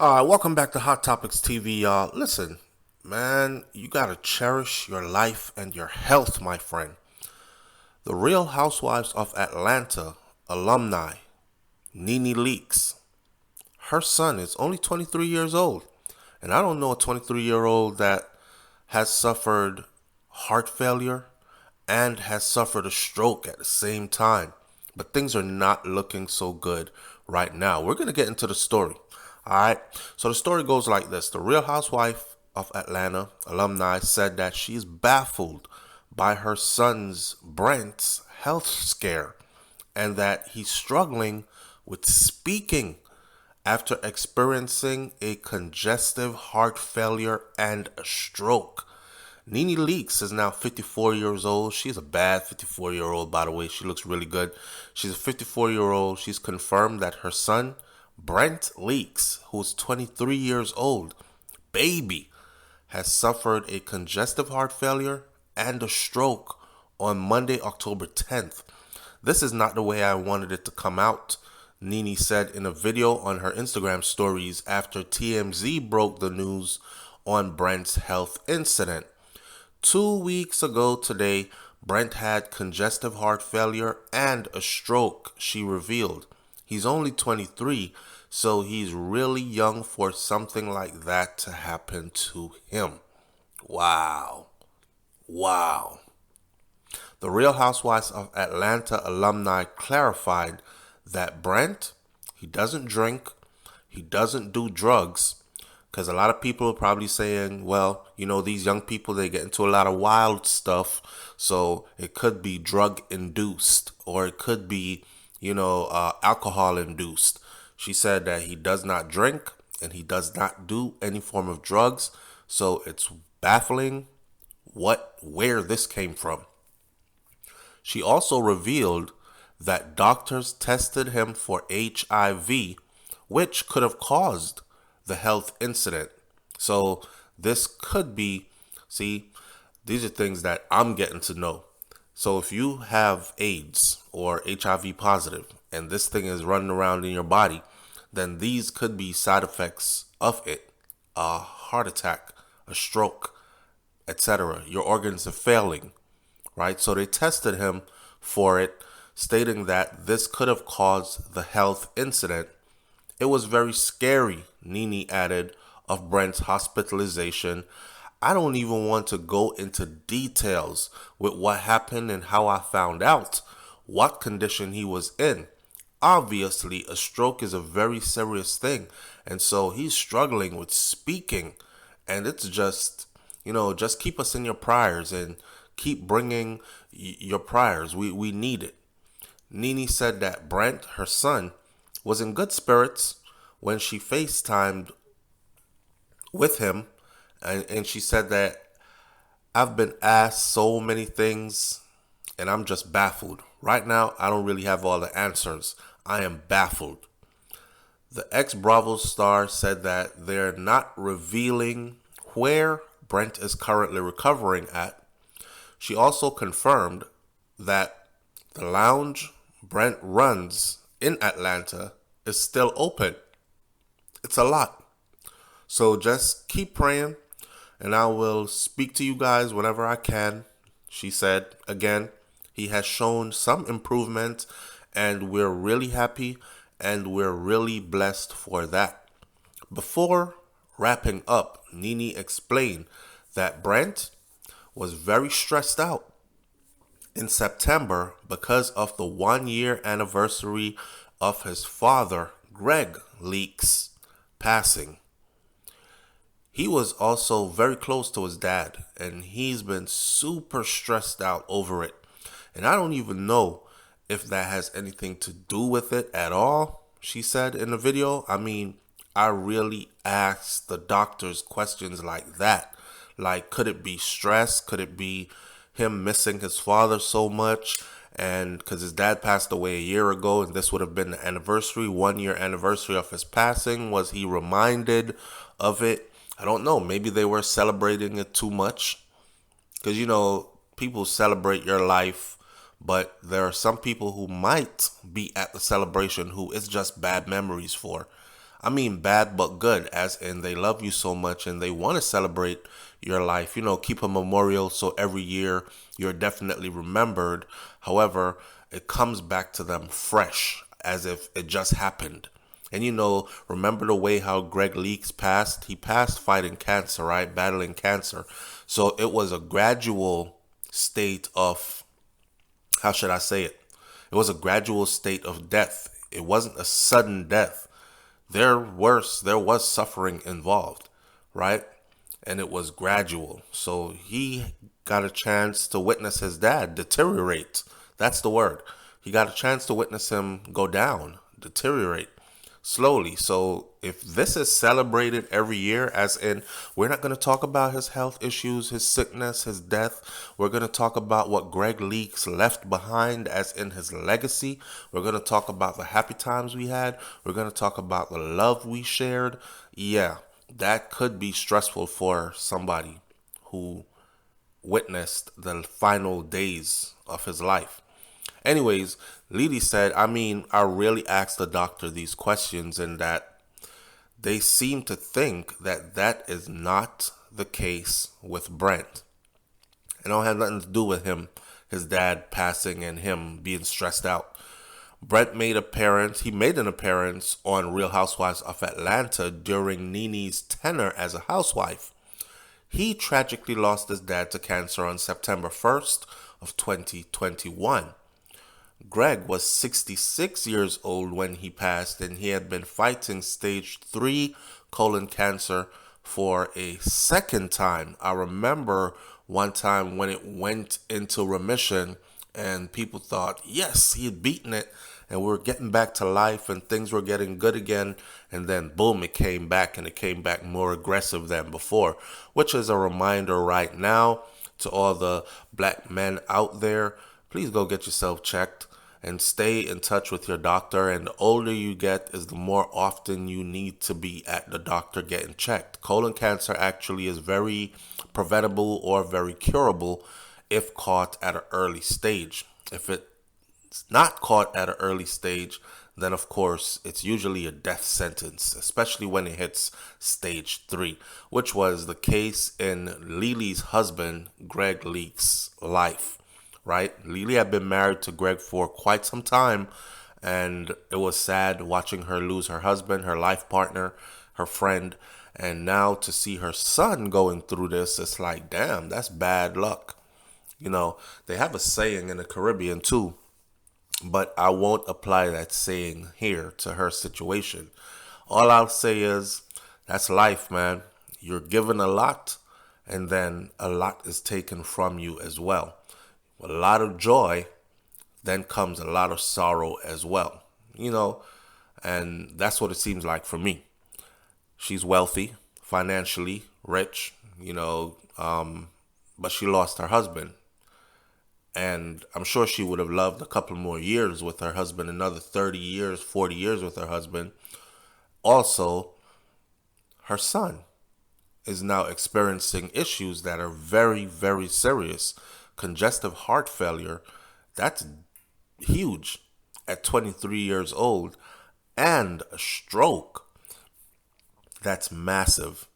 Welcome back to Hot Topics TV, y'all. Listen, man, you gotta cherish your life and your health, my friend. The Real Housewives of Atlanta alumni, Nene Leakes, her son is only 23 years old. And I don't know a 23-year-old that has suffered heart failure and has suffered a stroke at the same time. But things are not looking so good right now. We're going to get into the story. All right. So the story goes like this. The Real Housewife of Atlanta alumni said that she's baffled by her son's Brent's health scare and that he's struggling with speaking after experiencing a congestive heart failure and a stroke. Nene Leakes is now 54 years old. She's a bad 54-year-old, by the way. She looks really good. She's a 54-year-old. She's confirmed that her son, Brent Leakes, who's 23 years old, baby, has suffered a congestive heart failure and a stroke on Monday, October 10th. This is not the way I wanted it to come out, Nene said in a video on her Instagram stories after TMZ broke the news on Brent's health incident. 2 weeks ago today, Brent had congestive heart failure and a stroke, she revealed. He's only 23, so he's really young for something like that to happen to him. Wow. Wow. The Real Housewives of Atlanta alumni clarified that Brent, he doesn't drink, he doesn't do drugs, because a lot of people are probably saying, well, you know, these young people, they get into a lot of wild stuff, so it could be drug-induced, or it could be, alcohol-induced. She said that he does not drink, and he does not do any form of drugs, so it's baffling where this came from. She also revealed that doctors tested him for HIV, which could have caused the health incident. So this could be, these are things that I'm getting to know. So if you have AIDS or HIV positive and this thing is running around in your body, then these could be side effects of it. A heart attack, a stroke, etc. Your organs are failing, right? So they tested him for it, stating that this could have caused the health incident. It was very scary, Nene added, of Brent's hospitalization. I don't even want to go into details with what happened and how I found out what condition he was in. Obviously, a stroke is a very serious thing, and so he's struggling with speaking, and it's just keep us in your prayers and keep bringing your prayers. We need it. Nene said that Brent, her son, was in good spirits when she FaceTimed with him, and she said that I've been asked so many things and I'm just baffled. Right now, I don't really have all the answers. I am baffled. The ex-Bravo star said that they're not revealing where Brent is currently recovering at. She also confirmed that the lounge Brent runs in Atlanta is still open. It's a lot. So just keep praying, and I will speak to you guys whenever I can. She said, again, he has shown some improvement, and we're really happy, and we're really blessed for that. Before wrapping up, Nene explained that Brent was very stressed out in September because of the 1-year anniversary of his father, Greg Leakes, passing. He was also very close to his dad, and he's been super stressed out over it. And I don't even know if that has anything to do with it at all, she said in the video. I mean, I really asked the doctors questions like that. Like, could it be stress? Could it be him missing his father so much? And because his dad passed away a year ago, and this would have been the anniversary, 1-year anniversary of his passing. Was he reminded of it? I don't know. Maybe they were celebrating it too much. Because, people celebrate your life, but there are some people who might be at the celebration who it's just bad memories for. I mean bad but good, as in they love you so much and they want to celebrate your life. Keep a memorial so every year you're definitely remembered. However, it comes back to them fresh, as if it just happened. And remember the way how Greg Leakes passed? He passed fighting cancer, right? Battling cancer. So it was a gradual state of, how should I say it? It was a gradual state of death. It wasn't a sudden death. There was suffering involved, right? And it was gradual. So he got a chance to witness his dad deteriorate. That's the word. He got a chance to witness him go down, deteriorate slowly. So if this is celebrated every year, as in we're not going to talk about his health issues, his sickness, his death. We're going to talk about what Greg Leakes left behind, as in his legacy. We're going to talk about the happy times we had. We're going to talk about the love we shared. Yeah, that could be stressful for somebody who witnessed the final days of his life. Anyways, Lily said, I really asked the doctor these questions, and that they seem to think that that is not the case with Brent. It don't have nothing to do with him, his dad passing, and him being stressed out. Brent made an appearance on Real Housewives of Atlanta during Nene's tenure as a housewife. He tragically lost his dad to cancer on September 1st of 2021. Greg was 66 years old when he passed, and he had been fighting stage 3 colon cancer for a second time. I remember one time when it went into remission and people thought, yes, he had beaten it and we were getting back to life and things were getting good again. And then boom, it came back, and it came back more aggressive than before, which is a reminder right now to all the black men out there. Please go get yourself checked and stay in touch with your doctor. And the older you get is the more often you need to be at the doctor getting checked. Colon cancer actually is very preventable or very curable if caught at an early stage. If it's not caught at an early stage, then of course it's usually a death sentence, especially when it hits stage 3, which was the case in Lily's husband, Greg Leakes' life. Right? Lily had been married to Greg for quite some time, and it was sad watching her lose her husband, her life partner, her friend, and now to see her son going through this, it's like, damn, that's bad luck. They have a saying in the Caribbean too, but I won't apply that saying here to her situation. All I'll say is, that's life, man. You're given a lot, and then a lot is taken from you as well. With a lot of joy, then comes a lot of sorrow as well, and that's what it seems like for me. She's wealthy, financially rich, but she lost her husband. And I'm sure she would have loved a couple more years with her husband, another 30 years, 40 years with her husband. Also, her son is now experiencing issues that are very, very serious. Congestive heart failure, that's huge at 23 years old, and a stroke, that's massive.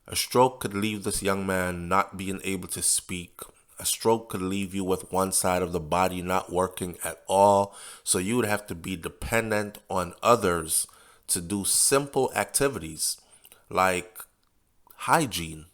A stroke could leave this young man not being able to speak. A stroke could leave you with one side of the body not working at all, so you would have to be dependent on others to do simple activities like hygiene,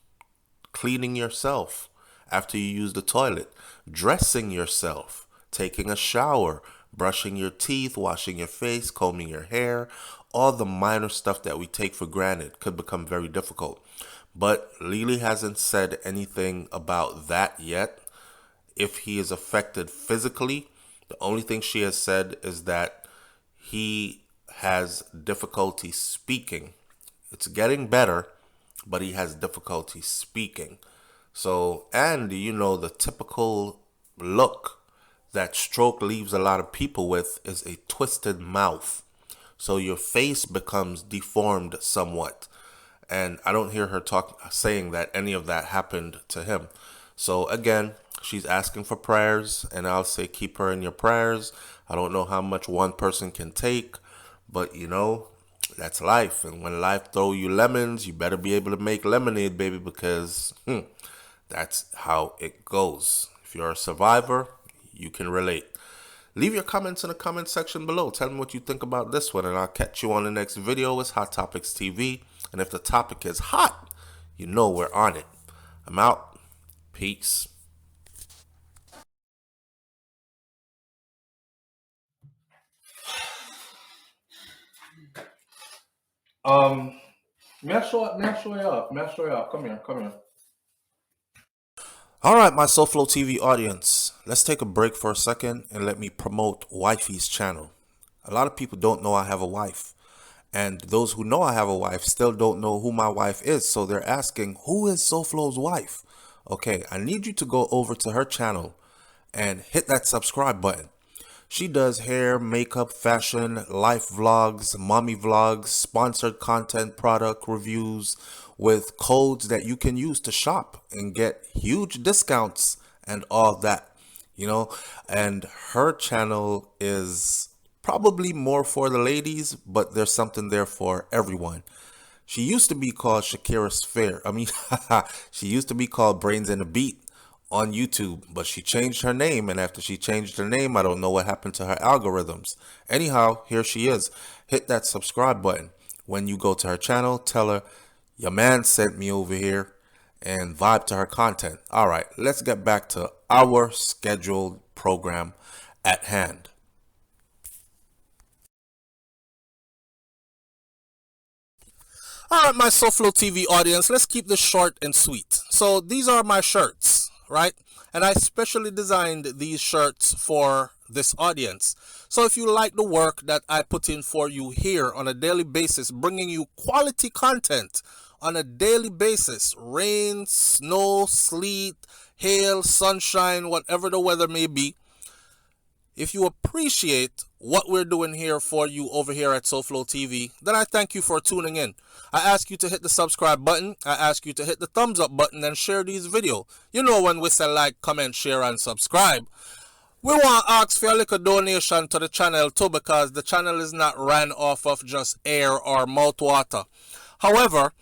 cleaning yourself after you use the toilet, dressing yourself, taking a shower, brushing your teeth, washing your face, combing your hair. All the minor stuff that we take for granted could become very difficult. But Lily hasn't said anything about that yet. If he is affected physically, the only thing she has said is that he has difficulty speaking. It's getting better, but he has difficulty speaking. So, and the typical look that stroke leaves a lot of people with is a twisted mouth. So your face becomes deformed somewhat. And I don't hear her saying that any of that happened to him. So again, she's asking for prayers, and I'll say keep her in your prayers. I don't know how much one person can take, but That's life. And when life throw you lemons, you better be able to make lemonade, baby, because that's how it goes. If you're a survivor, you can relate. Leave your comments in the comment section below. Tell me what you think about this one, and I'll catch you on the next video. It's Hot Topics TV. And if the topic is hot, you know we're on it. I'm out. Peace. May I show you up? May I show you up? Come here. All right, my SouFLoTV audience, let's take a break for a second and let me promote Wifey's channel. A lot of people don't know I have a wife, and those who know I have a wife still don't know who my wife is, so they're asking, who is SouFLo's wife? Okay, I need you to go over to her channel and hit that subscribe button. She does hair, makeup, fashion, life vlogs, mommy vlogs, sponsored content, product reviews with codes that you can use to shop and get huge discounts and all that, you know. And her channel is probably more for the ladies, but there's something there for everyone. She used to be called Shakira's Fair. She used to be called Brains and a Beat on YouTube, but she changed her name, and after she changed her name, I don't know what happened to her algorithms. Anyhow, here she is. Hit that subscribe button. When you go to her channel, tell her your man sent me over here, and vibe to her content. All right, let's get back to our scheduled program at hand. All right, my SouFLoTV audience, let's keep this short and sweet. So these are my shirts, right? And I specially designed these shirts for this audience. So if you like the work that I put in for you here on a daily basis, bringing you quality content on a daily basis, rain, snow, sleet, hail, sunshine, whatever the weather may be, if you appreciate what we're doing here for you over here at SouFLoTV, then I thank you for tuning in. I ask you to hit the subscribe button. I ask you to hit the thumbs up button and share these videos. You know when we say like, comment, share, and subscribe. We want to ask for a little donation to the channel too, because the channel is not ran off of just air or mouth water. However,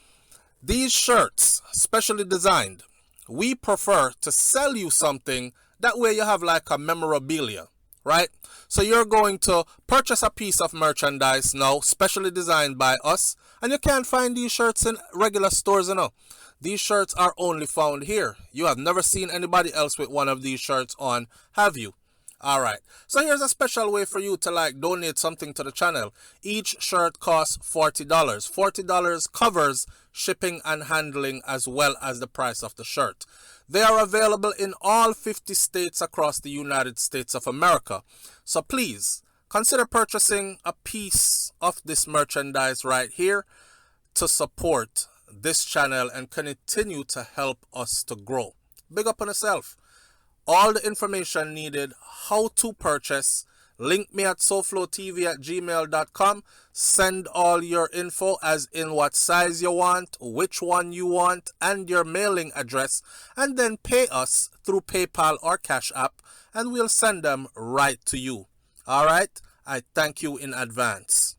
these shirts, specially designed, we prefer to sell you something. That way you have like a memorabilia. Right? So you're going to purchase a piece of merchandise now, specially designed by us, and you can't find these shirts in regular stores, you know. These shirts are only found here. You have never seen anybody else with one of these shirts on, have you? All right. So here's a special way for you to like donate something to the channel. Each shirt costs $40. $40 covers shipping and handling as well as the price of the shirt. They are available in all 50 states across the United States of America. So please consider purchasing a piece of this merchandise right here to support this channel and continue to help us to grow. Big up on yourself. All the information needed, how to purchase, link me at SouFLoTV@gmail.com. Send all your info, as in what size you want, which one you want, and your mailing address, and then pay us through PayPal or Cash App, and we'll send them right to you. All right? I thank you in advance.